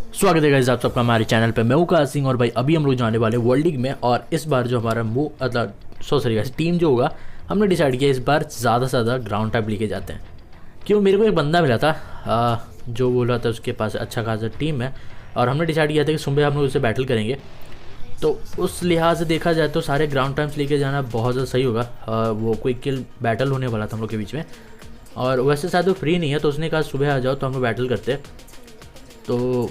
स्वागत है गाइस आप सबका हमारे चैनल पे। मैं हूं काश सिंह और भाई अभी हम लोग जाने वाले वर्ल्ड लीग में। और इस बार जो हमारा सॉरी गाइस टीम जो होगा, हमने डिसाइड किया इस बार ज़्यादा से ज़्यादा ग्राउंड टाइप लेके जाते हैं। क्यों, मेरे को एक बंदा मिला था जो बोला था उसके पास अच्छा खासा टीम है, और हमने डिसाइड किया था कि सुबह हम लोग उससे बैटल करेंगे। तो उस लिहाज से देखा जाए तो सारे ग्राउंड टाइम्स लेके जाना बहुत ज़्यादा सही होगा। वो कोई किल बैटल होने वाला था हम लोग के बीच में, और वैसे शायद वो फ्री नहीं है, तो उसने कहा सुबह आ जाओ तो हम लोग बैटल करते। तो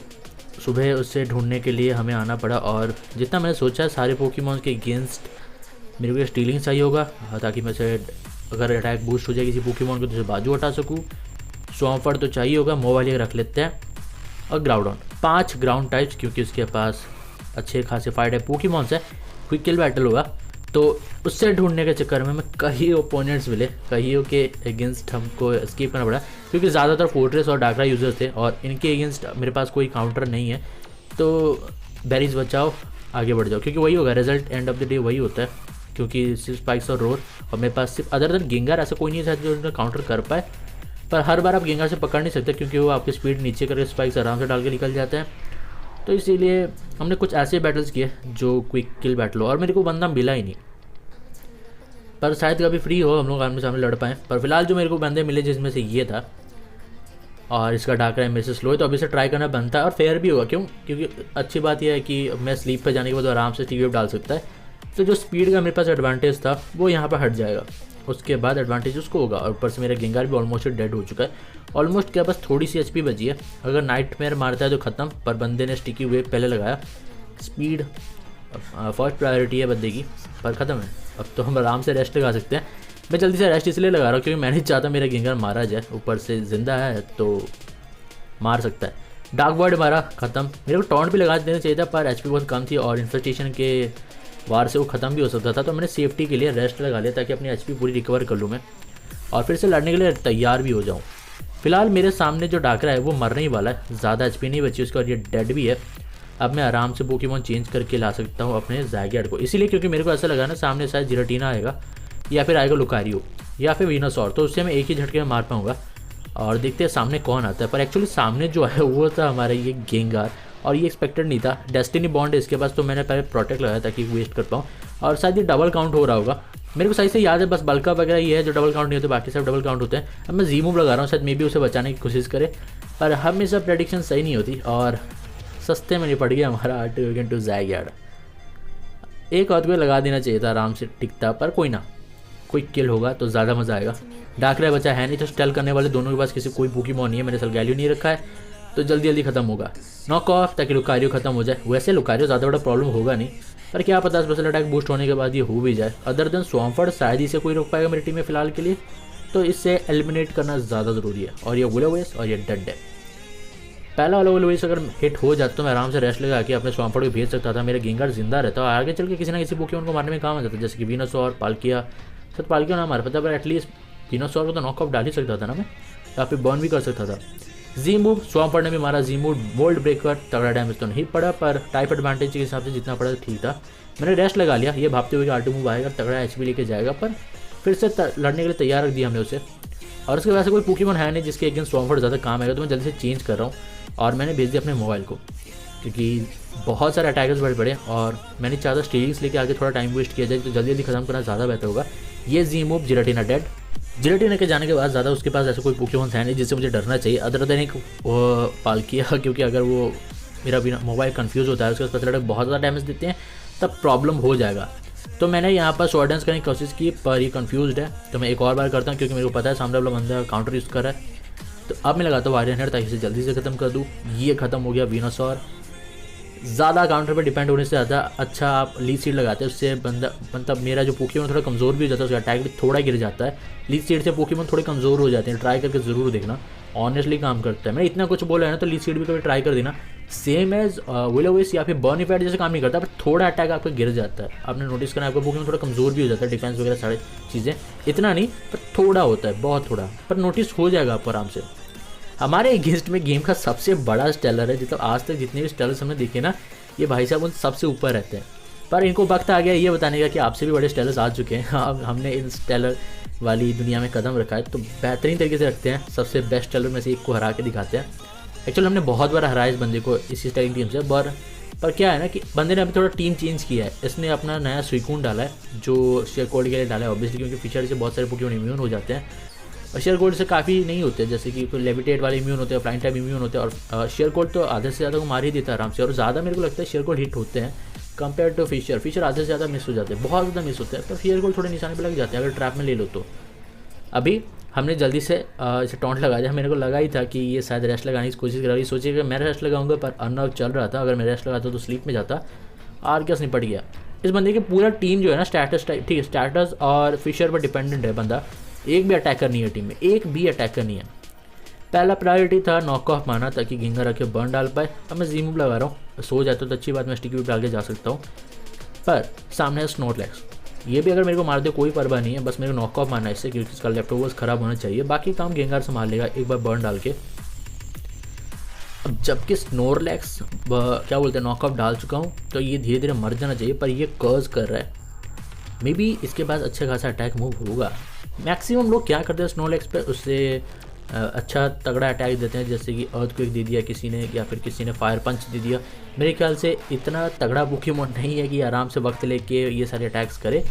सुबह उससे ढूंढने के लिए हमें आना पड़ा, और जितना मैंने सोचा है सारे पोकेमॉन्स के अगेंस्ट मेरे को स्टीलिंग चाहिए होगा, ताकि मैं से अगर अटैक बूस्ट हो जाए किसी पोकेमॉन को तो उसे बाजू हटा सकूँ। स्वॉम्फर तो चाहिए होगा, मोबाइल रख लेते हैं, और ग्राउंडॉन 5 ग्राउंड टाइप्स, क्योंकि उसके पास अच्छे खासे फाइट है पोकेमॉन्स है। क्विक किल बैटल होगा, तो उससे ढूंढने के चक्कर में कई ओपोनेंट्स मिले, कईयों के अगेंस्ट हमको एस्केप करना पड़ा, क्योंकि ज़्यादातर फोर्ट्रेस और डाकरा यूजर्स थे, और इनके अगेंस्ट मेरे पास कोई काउंटर नहीं है। तो बैरीज बचाओ, आगे बढ़ जाओ, क्योंकि वही होगा result, end of the day वही होता है। क्योंकि सिर्फ स्पाइक्स और रोर, और मेरे पास सिर्फ अदर देन गेंगार ऐसा कोई नहीं है जो उनका काउंटर कर पाए। पर हर बार आप गेंगार से पकड़ नहीं सकते, क्योंकि वो आपकी स्पीड नीचे करके स्पाइक्स आराम से डाल के निकल जाते हैं। तो इसीलिए हमने कुछ ऐसे बैटल्स किए जो क्विक किल बैटल हो, और मेरे को बंदा मिला ही नहीं। पर शायद कभी फ्री हो हम लोग आमने सामने लड़ पाएँ। पर फिलहाल जो मेरे को बंदे मिले जिसमें से ये था, और इसका डाकरा है मेरे से स्लो है, तो अभी से ट्राई करना बनता है, और फेयर भी होगा। क्यों? क्योंकि अच्छी बात यह है कि मैं स्लीप पे जाने के बाद आराम से टीवी डाल सकता है। तो जो स्पीड का मेरे पास एडवांटेज था वो यहाँ पर हट जाएगा, उसके बाद एडवांटेज उसको होगा। और ऊपर से मेरा गेंगार भी ऑलमोस्ट डेड हो चुका है। ऑलमोस्ट क्या, बस थोड़ी सी एचपी बची है। अगर नाइटमेयर मारता है तो ख़त्म, पर बंदे ने स्टिकी वेव पहले लगाया। स्पीड फर्स्ट प्रायोरिटी है बंदे की, पर ख़त्म है। अब तो हम आराम से रेस्ट लगा सकते हैं। मैं जल्दी से रेस्ट इसलिए लगा रहा हूँ क्योंकि मैं नहीं चाहता मेरा गेंगार मारा जाए, ऊपर से ज़िंदा है तो मार सकता है। डार्क वर्ड मारा, ख़त्म। मेरे को टॉन्ट भी लगा देना चाहिए था, पर एचपी बहुत कम थी, और इन्फेस्टेशन के वार से वो ख़त्म भी हो सकता था। तो मैंने सेफ्टी के लिए रेस्ट लगा लिया, ताकि अपनी एचपी पूरी रिकवर कर लूँ मैं, और फिर से लड़ने के लिए तैयार भी हो जाऊँ। फिलहाल मेरे सामने जो डाकरा है वो मरने ही वाला है, ज़्यादा एचपी नहीं बची उसका, और ये डेड भी है। अब मैं आराम से पोकेमॉन चेंज करके ला सकता हूँ अपने ज़ैगियार्ड को, इसीलिए क्योंकि मेरे को ऐसा लगा ना सामने शायद जिराटीना आएगा, या फिर आएगा लुकारियो, या फिर वीनोसॉर, तो उससे मैं एक ही झटके में मार पाऊँगा। और देखते हैं सामने कौन आता है। पर एक्चुअली सामने जो है वो था हमारा ये गेंगार, और ये एक्सपेक्टेड नहीं था। डेस्टिनी बॉन्ड है इसके पास, तो मैंने पहले प्रोटेक्ट लगाया ताकि वेस्ट कर पाऊँ, और शायद ये डबल काउंट हो रहा होगा। मेरे को सही से याद है, बस बल्का वगैरह ये है जो डबल काउंट नहीं होते, बाकी सब डबल काउंट होते हैं। अब मैं जी मूव लगा रहा हूँ, शायद मे भी उसे बचाने की कोशिश करे, पर हमेशा प्रेडिक्शन सही नहीं होती, और सस्ते में नहीं पड़ गया हमारा आर्टिवेगन टू ज़ैगियार्ड। एक हाथ को लगा देना चाहिए था, आराम से टिकता, पर कोई ना, क्विक किल होगा तो ज़्यादा मज़ा आएगा। डाकरा बचा है नहीं, तो स्टेल करने वाले दोनों के पास किसी कोई पोकेमॉन नहीं है। मैंने सलगैलियो नहीं रखा है, तो जल्दी जल्दी खत्म होगा। नॉक ऑफ, ताकि लुकारियो खत्म हो जाए। वैसे लुकारियो ज़्यादा बड़ा प्रॉब्लम होगा नहीं, पर क्या पता स्पेशल अटैक बूस्ट होने के बाद ये हो भी जाए। अदर देन स्वॉम्फर्ड शायद ही से कोई रोक पाएगा मेरी टीम में फ़िलहाल के लिए, तो इससे एलिमिनेट करना ज़्यादा ज़रूरी है। और ये वुलावेस, और ये डेड है। पहला वाला वुलावेस अगर हिट हो जाता तो मैं आराम से रेस्ट लगा के अपने स्वॉम्फर्ड को भेज सकता था, मेरा गेंगार जिंदा रहता, और आगे चल के किसी ना किसी पोकेमॉन को मारने में काम आ जाता, जैसे कि वीनोसॉर, पाल्किया। शायद पाल्किया ना मार पाता, पर एटलीस्ट वीनोसॉर को तो नॉक ऑफ डाल ही सकता था ना मैं, या फिर बर्न भी कर सकता था। जी मूव स्वॉम्फर्ड ने भी मारा, जी मूव बोल्ट ब्रेकर, तगड़ा डैमेज तो नहीं पड़ा, पर टाइप एडवांटेज के हिसाब से जितना पड़ा ठीक था। मैंने रेस्ट लगा लिया, ये भापते हुए कि आर्टू मूव आएगा, तगड़ा एचपी लेके जाएगा, पर फिर से लड़ने के लिए तैयार रख दिया हमने उसे। और उसके वजह से कोई पोकेमॉन है नहीं जिसके अगेंस्ट स्वॉम्फर्ड ज़्यादा काम आएगा, तो मैं जल्दी से चेंज कर रहा हूँ, और मैंने भेज दिया अपने मोबाइल को, क्योंकि बहुत सारे अटैकर्स बड़े बड़े, और मैंने चाहता स्टीलिंग्स लेके आगे थोड़ा टाइम वेस्ट किया जाए, तो जल्दी जल्दी खत्म करना ज़्यादा बेहतर होगा। ये जी मूव जिराटीना डेड। जिराटीना के जाने के बाद ज़्यादा उसके पास ऐसा कोई पोकेमॉन है नहीं जिससे मुझे डरना चाहिए, अदर देन एक पाल्किया, क्योंकि अगर वो मेरा बिना मोबाइल कंफ्यूज होता है, उसके पास स्पेशल बहुत ज़्यादा डैमेज देते हैं, तब प्रॉब्लम हो जाएगा। तो मैंने यहाँ पर शॉर्डेंस करने की कोशिश की, पर ये कंफ्यूज है, तो मैं एक और बार करता हूँ, क्योंकि मेरे को पता है सामने वाला बंदा काउंटर यूज़ कर रहा है। तो अब मैं लगाता हूँ वायरन हेड, ताकि इसे जल्दी से ख़त्म कर दूँ। ये ख़त्म हो गया वीनोसॉर। ज़्यादा काउंटर पर डिपेंड होने से ज़्यादा अच्छा आप लीड सीड लगाते हैं, उससे बंदा मतलब मेरा जो पोकेमॉन थोड़ा कमज़ोर भी हो जाता है, उसका अटैक भी थोड़ा गिर जाता है। लीड सीड से पोकेमॉन थोड़े कमज़ोर हो जाते हैं, ट्राई करके ज़रूर देखना, ऑनेस्टली काम करता है। मैंने इतना कुछ बोला है ना, तो लीड सीड भी कभी ट्राई कर देना। सेम एज विलोवेस या फिर बर्निफाइड जैसे काम नहीं करता, पर थोड़ा अटैक आपका गिर जाता है। आपने नोटिस करना, आपका पोकेमॉन थोड़ा कमज़ोर भी हो जाता है, डिफेंस वगैरह सारी चीज़ें, इतना नहीं पर थोड़ा होता है, बहुत थोड़ा, पर नोटिस हो जाएगा आपको आराम से। हमारे अगेंस्ट में गेम का सबसे बड़ा स्टेलर है, मतलब आज तक जितने भी स्टेलर्स हमने देखे ना, ये भाई साहब उन सबसे ऊपर रहते हैं। पर इनको वक्त आ गया ये बताने का कि आपसे भी बड़े स्टेलर्स आ चुके हैं। अब हमने इन स्टेलर वाली दुनिया में कदम रखा है, तो बेहतरीन तरीके से रखते हैं, सबसे बेस्ट स्टेलर में से एक को हरा के दिखाते हैं। एक्चुअली हमने बहुत बार हराया इस बंदे को इसी स्टाइलिंग टीम से, पर क्या है ना कि बंदे ने अभी थोड़ा टीम चेंज किया है। इसने अपना नया सुइकून डाला है जो शेयर कोड के लिए डाला है ऑब्वियसली, क्योंकि फीचर से बहुत सारे पोकेमॉन इम्यून हो जाते हैं और शेयर कोड से काफ़ी नहीं होते, जैसे कि कोई लेविटेट वाले इम्यून होते हैं, फ्लाइंग टाइप इम्यून होते हैं, और शेयर कोड तो आधे से ज़्यादा को मार ही देता है आराम से। और ज़्यादा मेरे को लगता है शेयर कोड हिट होते हैं कंपेयर टू फीचर आधे से ज़्यादा मिस हो जाते हैं, बहुत ज़्यादा मिस होते हैं, पर शेयर कोड थोड़े निशाने पर लग जाते हैं अगर ट्रैप में ले लो तो। अभी हमने जल्दी से इसे टॉन्ट लगा दिया। मेरे को लगा ही था कि ये शायद रेस्ट लगाने की कोशिश कर रही, सोचिए कि मैं रेस्ट लगाऊंगा, पर अनलॉक चल रहा था, अगर मैं रेस्ट लगाता तो स्लीप में जाता। आर्कस निपट गया। इस बंदे की पूरा टीम जो है ना स्टैटस टाइप, ठीक है, स्टैटस और फिशर पर डिपेंडेंट है बंदा। एक भी अटैकर नहीं है टीम में, एक भी अटैकर नहीं है। पहला प्रायोरिटी था नॉक ऑफ मारना ताकि गिंगा रखे बर्न डाल पाए। अब मैं जी मूव लगा रहा हूँ, सो जाता तो अच्छी बात, मैं स्टिकी डाल के जा सकता हूँ, पर सामने है स्नोरलैक्स। ये भी अगर मेरे को मार दे कोई परवाह नहीं है, बस मेरे को नॉक ऑफ मारना है इससे, क्योंकि इसका लेफ्ट ओवर्स खराब होना चाहिए, बाकी काम गेंगार संभाल लेगा एक बार बर्न डाल के। अब जबकि स्नोरलैक्स क्या बोलते हैं नॉक ऑफ डाल चुका हूँ, तो ये धीरे धीरे मर जाना चाहिए, पर ये कर्ज कर रहा है। मे बी इसके पास अच्छा खासा अटैक मूव होगा। मैक्सिमम लोग क्या करते हैं स्नोरलैक्स पे, उससे अच्छा तगड़ा अटैक देते हैं, जैसे कि अर्थक्वेक दे दिया किसी ने, या फिर किसी ने फायर पंच दे दिया। मेरे ख्याल से इतना तगड़ा पोकेमॉन नहीं है कि आराम से वक्त लेके ये सारे अटैक्स करे।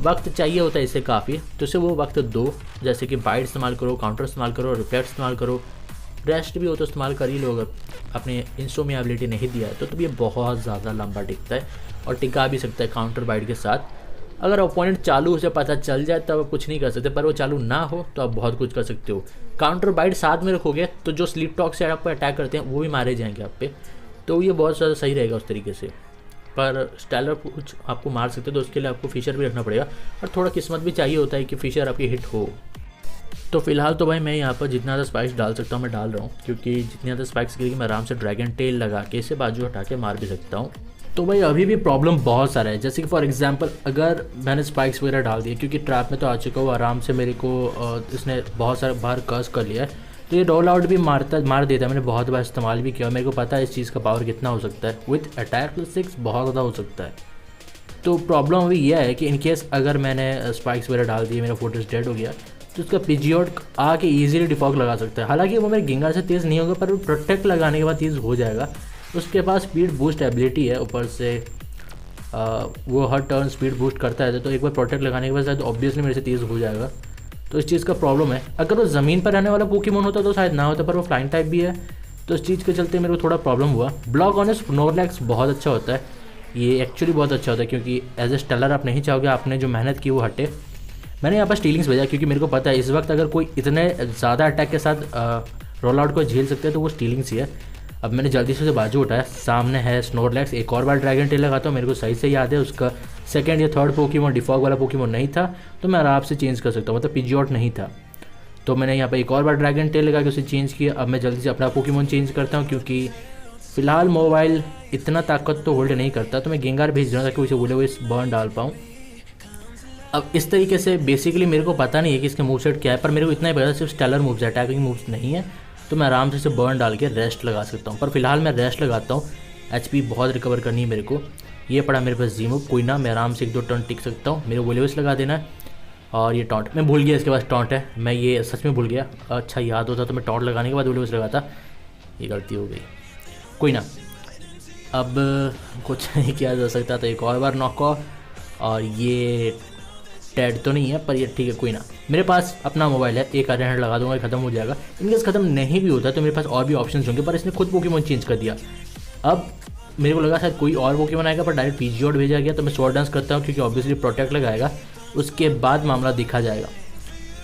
वक्त चाहिए होता है इससे काफ़ी, तो इसे वो वक्त दो, जैसे कि बाइट इस्तेमाल करो, काउंटर इस्तेमाल करो, रिफ्लेक्ट इस्तेमाल करो, रेस्ट भी हो तो इस्तेमाल कर ही लो। अगर अपने इंस्टो में एबिलिटी नहीं दिया है तो ये बहुत ज़्यादा लंबा टिकता है और टिका भी सकता है काउंटर बाइट के साथ। अगर ओपोनेंट चालू उसे पता चल जाए तब आप कुछ नहीं कर सकते, पर वो चालू ना हो तो आप बहुत कुछ कर सकते हो। काउंटर बाइट साथ में रखोगे तो जो स्लीप टॉक से आप पर अटैक करते हैं वो भी मारे जाएंगे आप पे, तो ये बहुत ज़्यादा सही रहेगा उस तरीके से। पर स्टेलर कुछ आपको मार सकते तो उसके लिए आपको फिशर भी रखना पड़ेगा, और थोड़ा किस्मत भी चाहिए होता है कि फिशर आपकी हिट हो। तो फिलहाल तो भाई मैं यहाँ पर जितना ज़्यादा स्पाइक्स डाल सकता हूँ मैं डाल रहा हूँ, क्योंकि जितनी ज़्यादा स्पाइक्स गिरेगी मैं आराम से ड्रैगन टेल लगा के इसे बाजू हटा के मार भी सकता हूँ। तो भाई अभी भी प्रॉब्लम बहुत सारा है, जैसे कि फॉर एग्जांपल अगर मैंने स्पाइक्स वगैरह डाल दिए, क्योंकि ट्रैप में तो आ चुका हूँ आराम से, मेरे को इसने बहुत सारा बार कर्स कर लिया है, तो ये रोल आउट भी मार देता है। मैंने बहुत बार इस्तेमाल भी किया, मेरे को पता है इस चीज़ का पावर कितना हो सकता है, विथ अटैक +6 बहुत ज़्यादा हो सकता है। तो प्रॉब्लम अभी यह है कि इनकेस अगर मैंने स्पाइक्स वगैरह डाल दिए, मेरा फोर्ट्रेस डेड हो गया, तो उसका पिजियोट आके ईजिली डिफॉग लगा सकता है। हालांकि वो मेरे गिंगार से तेज़ नहीं होगा, पर वो प्रोटेक्ट लगाने के बाद तेज़ हो जाएगा। उसके पास स्पीड बूस्ट एबिलिटी है, ऊपर से वो हर टर्न स्पीड बूस्ट करता है, तो एक बार प्रोटेक्ट लगाने के बाद शायद ऑब्वियसली मेरे से तेज़ हो जाएगा। तो इस चीज़ का प्रॉब्लम है। अगर वो ज़मीन पर रहने वाला पोकेमॉन होता तो शायद ना होता, पर वो फ्लाइंग टाइप भी है, तो इस चीज़ के चलते मेरे को थोड़ा प्रॉब्लम हुआ। ब्लॉक ऑन स्नोरलैक्स बहुत अच्छा होता है, ये एक्चुअली बहुत अच्छा होता है, क्योंकि एज ए स्टेलर आप नहीं चाहोगे आपने जो मेहनत की वो हटे। मैंने यहाँ पर स्टीलिंग्स भेजा क्योंकि मेरे को पता है इस वक्त अगर कोई इतने ज़्यादा अटैक के साथ रोल आउट को झेल सकते हैं तो वो स्टीलिंग्स ही है। अब मैंने जल्दी से उसे बाजू उठाया, सामने है स्नोरलैक्स। एक और बार ड्रैगन टेल लगाता हूँ, मेरे को सही से याद है उसका सेकंड या थर्ड पोकेमॉन डिफॉग वाला पोकेमॉन नहीं था, तो मैं आराम से चेंज कर सकता हूँ, मतलब पिजियोट नहीं था। तो मैंने यहाँ पर एक और बार ड्रैगन टेल लगा के उसे चेंज किया। अब मैं जल्दी से अपना पोकेमॉन चेंज करता हूँ, क्योंकि फ़िलहाल मोबाइल इतना ताकत तो होल्ड नहीं करता, तो मैं गेंगार भेज रहा हूँ ताकि उसे बोले वो इस बर्न डाल पाऊँ। अब इस तरीके से बेसिकली मेरे को पता नहीं है कि इसके मूव सेट क्या है, पर मेरे को इतना ही पता सिर्फ स्टेलर मूव्स है, अटैकिंग मूव्स नहीं है, तो मैं आराम से इसे बर्न डाल के रेस्ट लगा सकता हूँ। पर फिलहाल मैं रेस्ट लगाता हूँ, एचपी बहुत रिकवर करनी है मेरे को। ये पड़ा मेरे पास जी मूव, कोई ना, मैं आराम से 1-2 टर्न टिक सकता हूँ। मेरे वोलेवस लगा देना है, और ये टॉन्ट मैं भूल गया इसके पास टॉन्ट है, मैं ये सच में भूल गया। अच्छा याद होता तो मैं टॉन्ट लगाने के बाद वोलेवस लगाता, ये गलती हो गई, कोई ना। अब कुछ नहीं किया जा सकता, तो एक और बार नॉक ऑफ, और ये डेड तो नहीं है पर ये ठीक है, कोई ना। मेरे पास अपना मोबाइल है, एक आयरन हेड लगा दूंगा, खत्म हो जाएगा। इनकेस खत्म नहीं भी होता तो मेरे पास और भी ऑप्शंस होंगे, पर इसने खुद पोकेमॉन चेंज कर दिया। अब मेरे को लगा शायद कोई और पोकेमॉन आएगा, पर डायरेक्ट पिजियोट भेजा गया, तो मैं स्वॉर्ड डांस करता हूँ, क्योंकि ऑब्वियसली प्रोटेक्ट लगाएगा, उसके बाद मामला देखा जाएगा।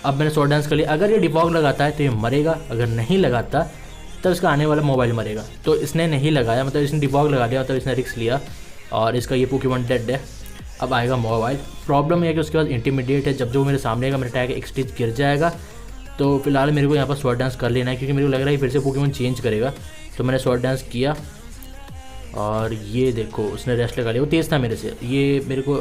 अब मैंने स्वॉर्ड डांस कर लिया। अगर ये डिफॉग लगाता है तो ये मरेगा, अगर नहीं लगाता तब इसका आने वाला मोबाइल मरेगा। तो इसने नहीं लगाया, मतलब इसने डिफॉग लगा लिया, मतलब इसने रिस्क लिया, और इसका ये पोकेमॉन डेड है। अब आएगा मोबाइल। प्रॉब्लम यह है कि उसके बाद इंटीमीडिएट है, जब जो मेरे सामने आएगा मेरा टैग एक स्टिच गिर जाएगा। तो फिलहाल मेरे को यहाँ पर स्वॉर्ड डांस कर लेना है, क्योंकि मेरे को लग रहा है फिर से पोकेमॉन चेंज करेगा। तो मैंने स्वॉर्ड डांस किया, और ये देखो उसने रेस्ट लगा लिया। वो तेज़ था मेरे से, ये मेरे को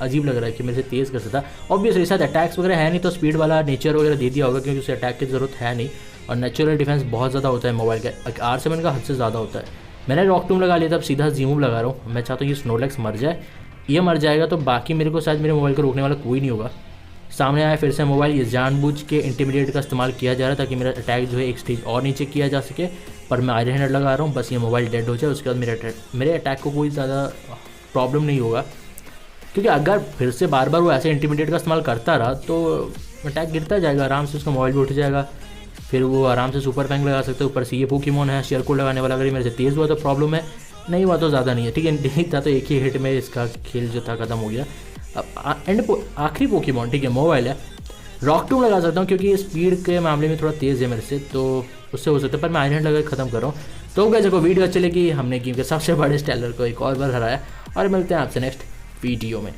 अजीब लग रहा है कि मेरे से तेज़ कर सकता। ऑब्वियसली साथ अटैक्स वगैरह है नहीं, तो स्पीड वाला नेचर वगैरह दे दिया होगा, क्योंकि उसे अटैक की ज़रूरत है नहीं, और नेचुरल डिफेंस बहुत ज़्यादा होता है मोबाइल का, R7 का हद से ज़्यादा होता है। मैंने रॉक टूम लगा लिया था, अब सीधा जी मूव लगा रहा हूँ। मैं चाहता हूँ ये स्नोरलैक्स मर जाए, ये मर जाएगा तो बाकी मेरे को शायद मेरे मोबाइल को रोकने वाला कोई नहीं होगा। सामने आया फिर से मोबाइल, ये जानबूझ के इंटीमिडेट का इस्तेमाल किया जा रहा है ताकि मेरा अटैक जो है एक स्टेज और नीचे किया जा सके, पर मैं आयरन हेड लगा रहा हूँ, बस ये मोबाइल डेड हो जाए, उसके बाद मेरे अटैक को कोई ज़्यादा प्रॉब्लम नहीं होगा। क्योंकि अगर फिर से बार बार वो ऐसे इंटीमिडेट का इस्तेमाल करता रहा तो अटैक गिरता जाएगा, आराम से उसका मोबाइल भी उठ जाएगा, फिर वो आराम से सुपर फैंग लगा सकता है। ऊपर से ये पोकेमॉन है शेयर कोड लगाने वाला, अगर ये मेरे से तेज़ हुआ तो प्रॉब्लम है, नहीं हुआ तो ज़्यादा नहीं है, ठीक है। नहीं था तो एक ही हिट में इसका खेल जो था ख़त्म हो गया। अब आखिरी पोकेमॉन, ठीक है, मोबाइल है, रॉक टूम लगा सकता हूँ क्योंकि स्पीड के मामले में थोड़ा तेज़ है मेरे से, तो उससे हो सकता है, पर मैं आयरन लगा ख़त्म कर रहा हूँ। तो गाइस देखो वीडियो अच्छी लगी, हमने गेम के सबसे बड़े स्टेलर को एक और बार हराया, और मिलते हैं आपसे नेक्स्ट वीडियो में।